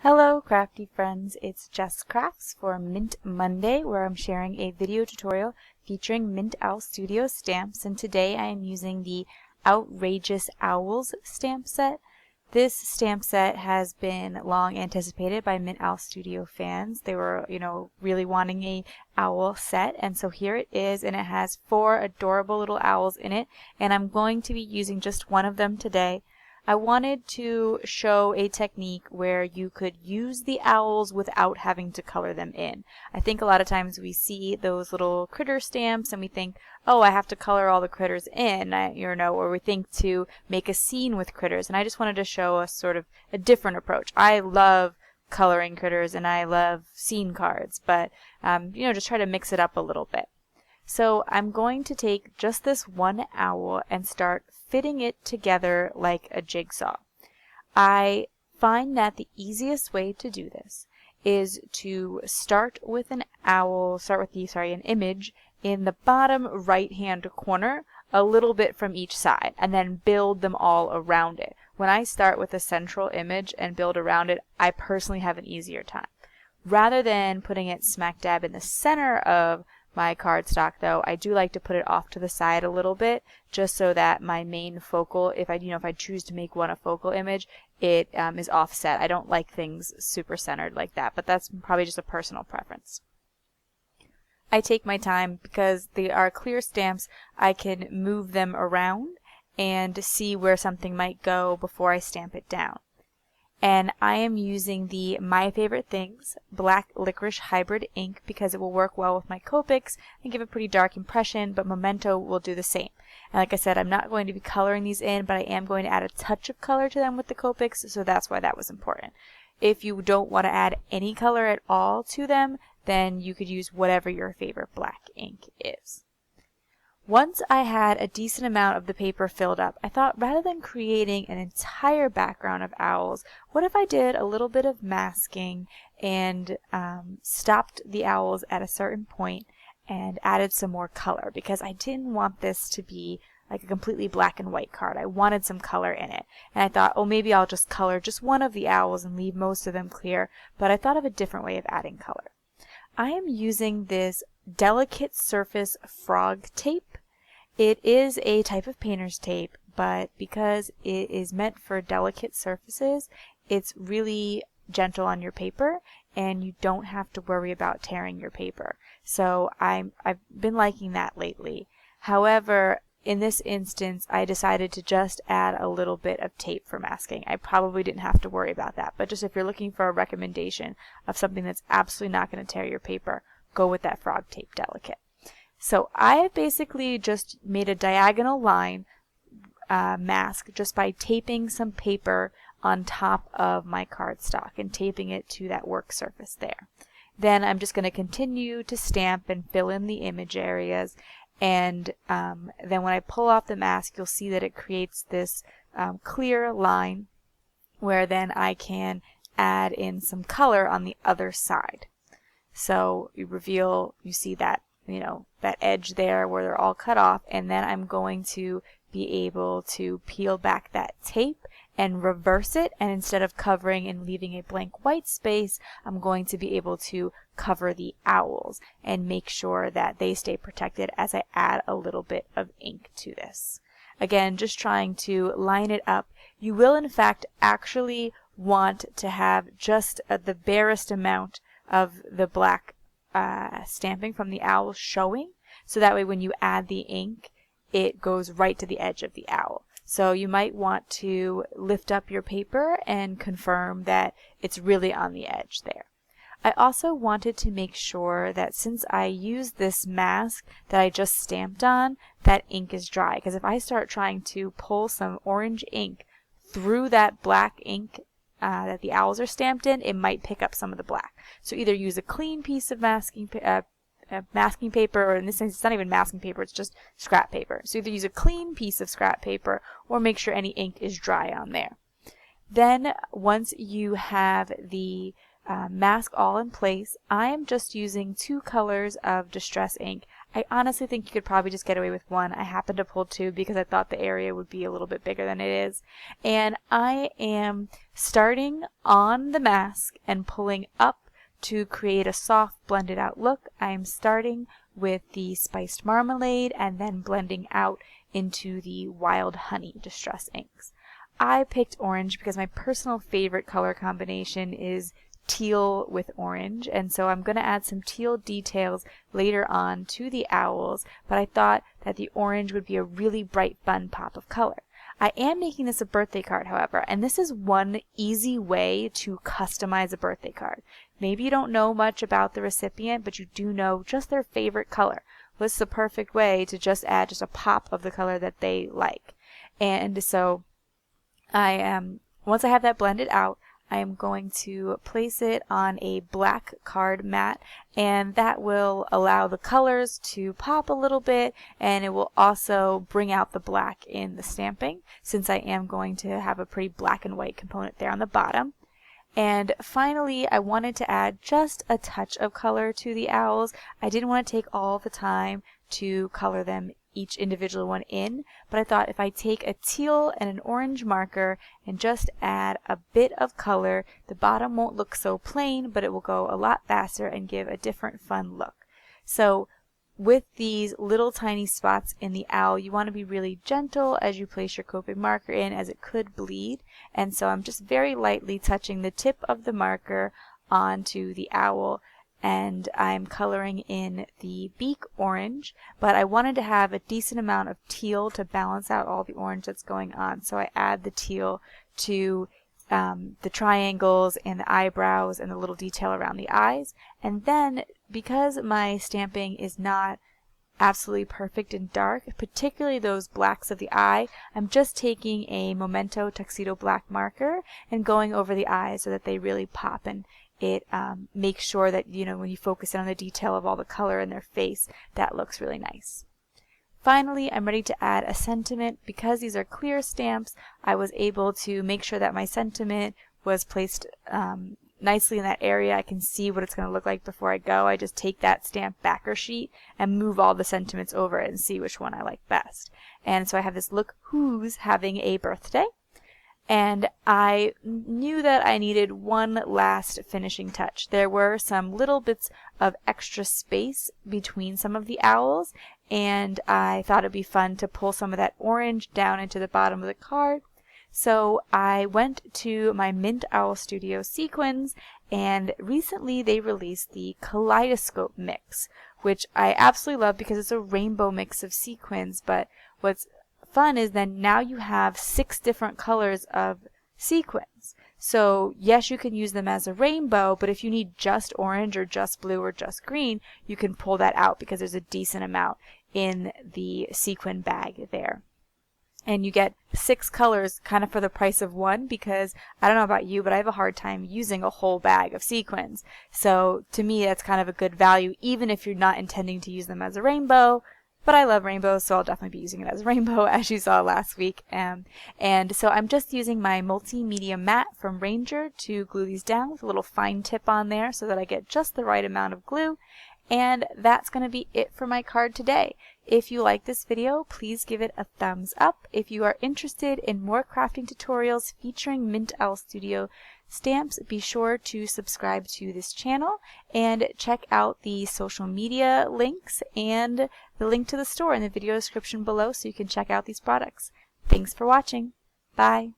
Hello crafty friends, it's Jess Crafts for Mint Monday, where I'm sharing a video tutorial featuring Mint Owl Studio stamps, and today I am using the Outrageous Owls stamp set. This stamp set has been long anticipated by Mint Owl Studio fans. They were, really wanting a owl set, and so here it is, and it has 4 adorable little owls in it, and I'm going to be using just one of them today. I wanted to show a technique where you could use the owls without having to color them in. I think a lot of times we see those little critter stamps and we think, oh, I have to color all the critters in, or we think to make a scene with critters. And I just wanted to show a sort of a different approach. I love coloring critters and I love scene cards, but just try to mix it up a little bit. So I'm going to take just this one owl and start fitting it together like a jigsaw. I find that the easiest way to do this is to start with an image in the bottom right hand corner, a little bit from each side, and then build them all around it. When I start with a central image and build around it, I personally have an easier time. Rather than putting it smack dab in the center of my cardstock, though, I do like to put it off to the side a little bit, just so that my main focal, if I choose to make one a focal image, it is offset. I don't like things super centered like that, but that's probably just a personal preference. I take my time because they are clear stamps. I can move them around and see where something might go before I stamp it down. And I am using the My Favorite Things Black Licorice Hybrid ink because it will work well with my Copics and give a pretty dark impression, but Memento will do the same. And like I said, I'm not going to be coloring these in, but I am going to add a touch of color to them with the Copics, so that's why that was important. If you don't want to add any color at all to them, then you could use whatever your favorite black ink is. Once I had a decent amount of the paper filled up, I thought rather than creating an entire background of owls, what if I did a little bit of masking and stopped the owls at a certain point and added some more color, because I didn't want this to be like a completely black and white card. I wanted some color in it. And I thought, oh, maybe I'll just color just one of the owls and leave most of them clear, but I thought of a different way of adding color. I am using this Delicate Surface Frog tape. It is a type of painter's tape, but because it is meant for delicate surfaces, it's really gentle on your paper and you don't have to worry about tearing your paper. So I've been liking that lately. However, in this instance, I decided to just add a little bit of tape for masking. I probably didn't have to worry about that, but just if you're looking for a recommendation of something that's absolutely not going to tear your paper, go with that Frog Tape Delicate. So I have basically just made a diagonal line mask just by taping some paper on top of my cardstock and taping it to that work surface there. Then I'm just going to continue to stamp and fill in the image areas, and then when I pull off the mask, you'll see that it creates this clear line where then I can add in some color on the other side. So you see that that edge there where they're all cut off, and then I'm going to be able to peel back that tape and reverse it, and instead of covering and leaving a blank white space, I'm going to be able to cover the owls and make sure that they stay protected as I add a little bit of ink to this. Again, just trying to line it up. You will in fact actually want to have just the barest amount of the black stamping from the owl showing, so that way when you add the ink, it goes right to the edge of the owl. So you might want to lift up your paper and confirm that it's really on the edge there. I also wanted to make sure that since I used this mask that I just stamped on, that ink is dry, because if I start trying to pull some orange ink through that black ink that the owls are stamped in, it might pick up some of the black. So either use a clean piece of masking paper, or in this case it's not even masking paper, it's just scrap paper. So either use a clean piece of scrap paper or make sure any ink is dry on there. Then once you have the mask all in place, I am just using 2 colors of Distress ink. I honestly think you could probably just get away with one. I happened to pull two because I thought the area would be a little bit bigger than it is. And I am starting on the mask and pulling up to create a soft blended out look. I'm starting with the spiced marmalade and then blending out into the wild honey distress inks. I picked orange because my personal favorite color combination is teal with orange, and so I'm going to add some teal details later on to the owls, but I thought that the orange would be a really bright, fun pop of color. I am making this a birthday card, however, and this is one easy way to customize a birthday card. Maybe you don't know much about the recipient, but you do know just their favorite color. Well, this is the perfect way to just add just a pop of the color that they like. And so once I have that blended out, I am going to place it on a black card mat, and that will allow the colors to pop a little bit, and it will also bring out the black in the stamping, since I am going to have a pretty black and white component there on the bottom. And finally, I wanted to add just a touch of color to the owls. I didn't want to take all the time to color them each individual one in, but I thought if I take a teal and an orange marker and just add a bit of color, the bottom won't look so plain, but it will go a lot faster and give a different fun look. So with these little tiny spots in the owl, you want to be really gentle as you place your Copic marker in, as it could bleed. And so I'm just very lightly touching the tip of the marker onto the owl, and I'm coloring in the beak orange, but I wanted to have a decent amount of teal to balance out all the orange that's going on. So I add the teal to the triangles and the eyebrows and the little detail around the eyes. And then, because my stamping is not absolutely perfect and dark, particularly those blacks of the eye, I'm just taking a Memento Tuxedo black marker and going over the eyes so that they really pop, and it makes sure that, you know, when you focus in on the detail of all the color in their face, that looks really nice. Finally, I'm ready to add a sentiment. Because these are clear stamps, I was able to make sure that my sentiment was placed nicely in that area. I can see what it's going to look like before I go. I just take that stamp backer sheet and move all the sentiments over it and see which one I like best. And so I have this "Look Who's Having a Birthday." And I knew that I needed one last finishing touch. There were some little bits of extra space between some of the owls, and I thought it'd be fun to pull some of that orange down into the bottom of the card. So I went to my Mint Owl Studio sequins, and recently they released the Kaleidoscope Mix, which I absolutely love because it's a rainbow mix of sequins. But what's fun is then now you have 6 different colors of sequins. So yes, you can use them as a rainbow, but if you need just orange or just blue or just green, you can pull that out because there's a decent amount in the sequin bag there. And you get 6 colors kind of for the price of one, because I don't know about you, but I have a hard time using a whole bag of sequins. So to me, that's kind of a good value, even if you're not intending to use them as a rainbow. But I love rainbows, so I'll definitely be using it as a rainbow, as you saw last week. And so I'm just using my multimedia mat from Ranger to glue these down with a little fine tip on there so that I get just the right amount of glue. And that's going to be it for my card today. If you like this video, please give it a thumbs up. If you are interested in more crafting tutorials featuring Mint Owl Studio stamps, be sure to subscribe to this channel and check out the social media links and the link to the store in the video description below so you can check out these products. Thanks for watching. Bye.